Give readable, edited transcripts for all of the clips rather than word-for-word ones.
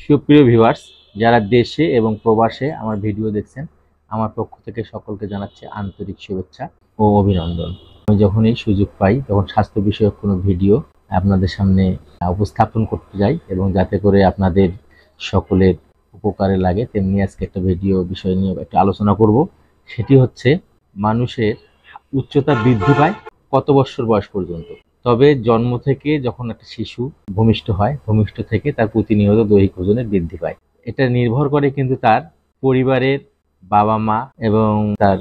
সুপ্রিয় ভিউয়ার্স, যারা দেশে এবং প্রবাসে আমার ভিডিও দেখছেন, আমার পক্ষ থেকে সকলকে জানাচ্ছি আন্তরিক শুভেচ্ছা ও অভিনন্দন। আমি যখনই সুযোগ পাই তখন স্বাস্থ্য বিষয়ক কোনো ভিডিও আপনাদের সামনে উপস্থাপন করতে যাই, এবং যাতে করে আপনাদের সকলের উপকারে লাগে, তেমনি আজকে একটা ভিডিও বিষয় নিয়ে একটু আলোচনা করব। সেটি হচ্ছে মানুষের উচ্চতা বৃদ্ধি পায় কত বছর বয়স পর্যন্ত। তবে জন্ম থেকে যখন একটা শিশু ভূমিষ্ঠ হয়, ভূমিষ্ঠ থেকে তার প্রতিনিয়ত দৈহিক ওজনের বৃদ্ধি পায়। এটা নির্ভর করে কিন্তু তার পরিবারের বাবা মা এবং তার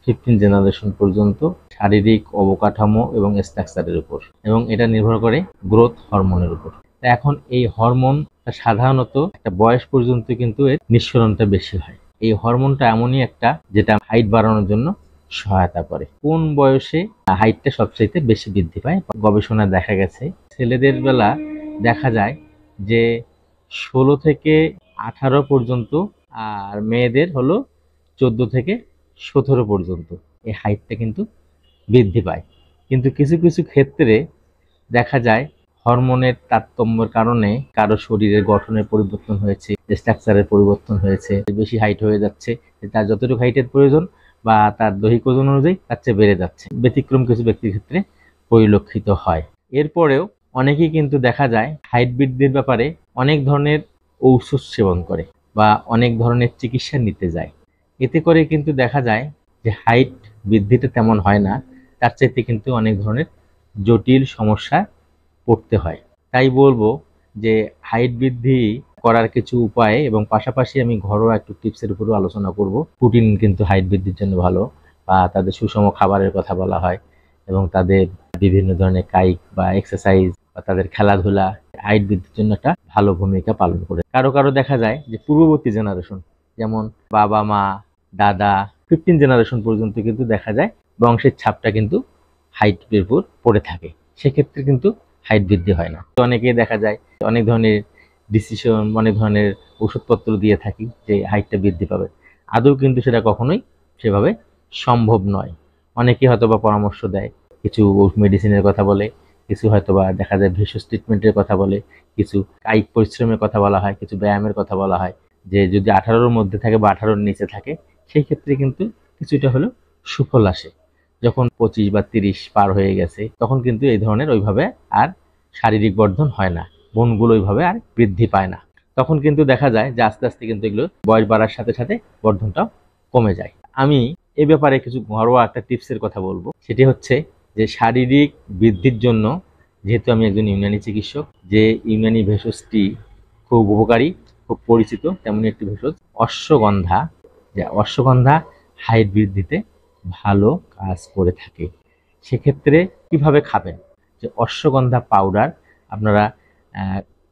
15 জেনারেশন পর্যন্ত শারীরিক অবকাঠামো এবং স্ট্রাকচারের উপর, এবং এটা নির্ভর করে গ্রোথ হরমোনের উপর। এখন এই হরমোন সাধারণত একটা বয়স পর্যন্ত কিন্তু এর নিঃসরণটা বেশি হয়। এই হরমোনটা এমনই একটা যেটা হাইট বাড়ানোর জন্য সহায়তা করে। কোন বয়সে হাইটটা সবচাইতে বেশি বৃদ্ধি পায়? গবেষণায় দেখা গেছে ছেলেদের বেলা দেখা যায় যে 16 থেকে 18 পর্যন্ত, আর মেয়েদের হলো 14 থেকে 17 পর্যন্ত এই হাইটটা কিন্তু বৃদ্ধি পায়। কিন্তু কিছু কিছু ক্ষেত্রে দেখা যায় হরমোনের তারতম্যের কারণে কারো শরীরের গঠনের পরিবর্তন হয়েছে, স্ট্রাকচারের পরিবর্তন হয়েছে, বেশি হাইট হয়ে যাচ্ছে, তার যতটুকু হাইটের প্রয়োজন বা তার দৈহিক ওজন অনুযায়ী তার চেয়ে বেড়ে যাচ্ছে। ব্যতিক্রম কিছু ব্যক্তির ক্ষেত্রে পরিলক্ষিত হয়। এরপরেও অনেকেই কিন্তু দেখা যায় হাইট বৃদ্ধির ব্যাপারে অনেক ধরনের ঔষধ সেবন করে বা অনেক ধরনের চিকিৎসা নিতে যায়। এতে করে কিন্তু দেখা যায় যে হাইট বৃদ্ধিটা তেমন হয় না, তার চাইতে কিন্তু অনেক ধরনের জটিল সমস্যা পড়তে হয়। তাই বলবো যে হাইট বৃদ্ধি করার কিছু উপায় এবং পাশাপাশি আমি ঘরোয়া একটু টিপসের উপরও আলোচনা করব। প্রোটিন কিন্তু হাইট বৃদ্ধির জন্য ভালো, বা তাদের সুষম খাবারের কথা বলা হয়, এবং তাদের বিভিন্ন ধরনের কায়িক বা এক্সারসাইজ বা তাদের খেলাধুলা হাইট বৃদ্ধির জন্য একটা ভালো ভূমিকা পালন করে। কারো কারো দেখা যায় যে পূর্ববর্তী জেনারেশন, যেমন বাবা মা দাদা 15 জেনারেশন পর্যন্ত কিন্তু দেখা যায় বংশের ছাপটা কিন্তু হাইটের উপর পড়ে থাকে। সেক্ষেত্রে কিন্তু হাইট বৃদ্ধি হয় না। অনেকে দেখা যায় অনেক ধরনের ডিসিশন, অনেক ধরনের ওষুধপত্র দিয়ে থাকি যে হাইটটা বৃদ্ধি পাবে, আদৌ কিন্তু সেটা কখনোই সেভাবে সম্ভব নয়। অনেকে হয়তোবা পরামর্শ দেয়, কিছু মেডিসিনের কথা বলে, কিছু হয়তোবা দেখা যায় ভেষজ ট্রিটমেন্টের কথা বলে, কিছু কায়িক পরিশ্রমের কথা বলা হয়, কিছু ব্যায়ামের কথা বলা হয়, যে যদি 18-র মধ্যে থাকে বা 18-র নিচে থাকে সেই ক্ষেত্রে কিন্তু কিছুটা হলেও সুফল আসে। যখন 25 বা 30 পার হয়ে গেছে তখন কিন্তু এই ধরনের ওইভাবে আর শারীরিক বর্ধন হয় না, বোনগুলো ওইভাবে আর বৃদ্ধি পায় না। তখন কিন্তু দেখা যায় যে আস্তে আস্তে কিন্তু এগুলো বয়স বাড়ার সাথে সাথে বর্ধনটাও কমে যায়। আমি এ ব্যাপারে কিছু ঘরোয়া একটা টিপসের কথা বলবো। সেটি হচ্ছে যে শারীরিক বৃদ্ধির জন্য, যেহেতু আমি একজন ইউনানি চিকিৎসক, যে ইউনানি ভেষজটি খুব উপকারী, খুব পরিচিত, তেমনি একটি ভেষজ অশ্বগন্ধা, যে অশ্বগন্ধা হাইট বৃদ্ধিতে ভালো কাজ করে থাকে। সেক্ষেত্রে কিভাবে খাবেন? যে অশ্বগন্ধা পাউডার আপনারা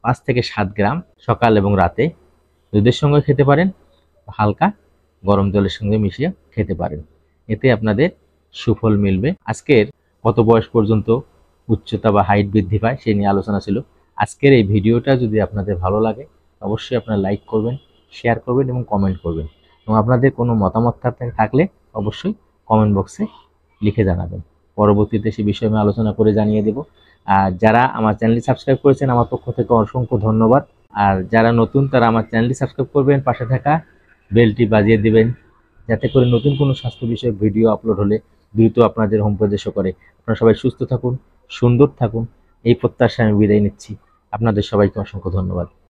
5 থেকে 7 গ্রাম সকাল এবং রাতে দুধের সঙ্গে খেতে পারেন, হালকা গরম জলের সঙ্গে মিশিয়ে খেতে পারেন। এতে আপনাদের সুফল মিলবে। আজকের কত বয়স পর্যন্ত উচ্চতা বা হাইট বৃদ্ধি পায় সেই নিয়ে আলোচনা ছিল। আজকের এই ভিডিওটা যদি আপনাদের ভালো লাগে অবশ্যই আপনারা লাইক করবেন, শেয়ার করবেন এবং কমেন্ট করবেন, এবং আপনাদের কোনো মতামত থাকলে অবশ্যই কমেন্ট বক্সে লিখে জানাবেন। পরবর্তীতে সে বিষয়ে আমি আলোচনা করে জানিয়ে দেব। আর যারা আমার চ্যানেলটি সাবস্ক্রাইব করেছেন আমার পক্ষ থেকে অসংখ্য ধন্যবাদ। আর যারা নতুন তারা আমার চ্যানেলটি সাবস্ক্রাইব করবেন, পাশে থাকা বেলটি বাজিয়ে দিবেন, যাতে করে নতুন কোনো স্বাস্থ্য বিষয়ক ভিডিও আপলোড হলে দ্রুত আপনাদের হোম পেজে শো করে। আপনারা সবাই সুস্থ থাকুন, সুন্দর থাকুন, এই প্রত্যাশায় আমি বিদায় নিচ্ছি। আপনাদের সবাইকে অসংখ্য ধন্যবাদ।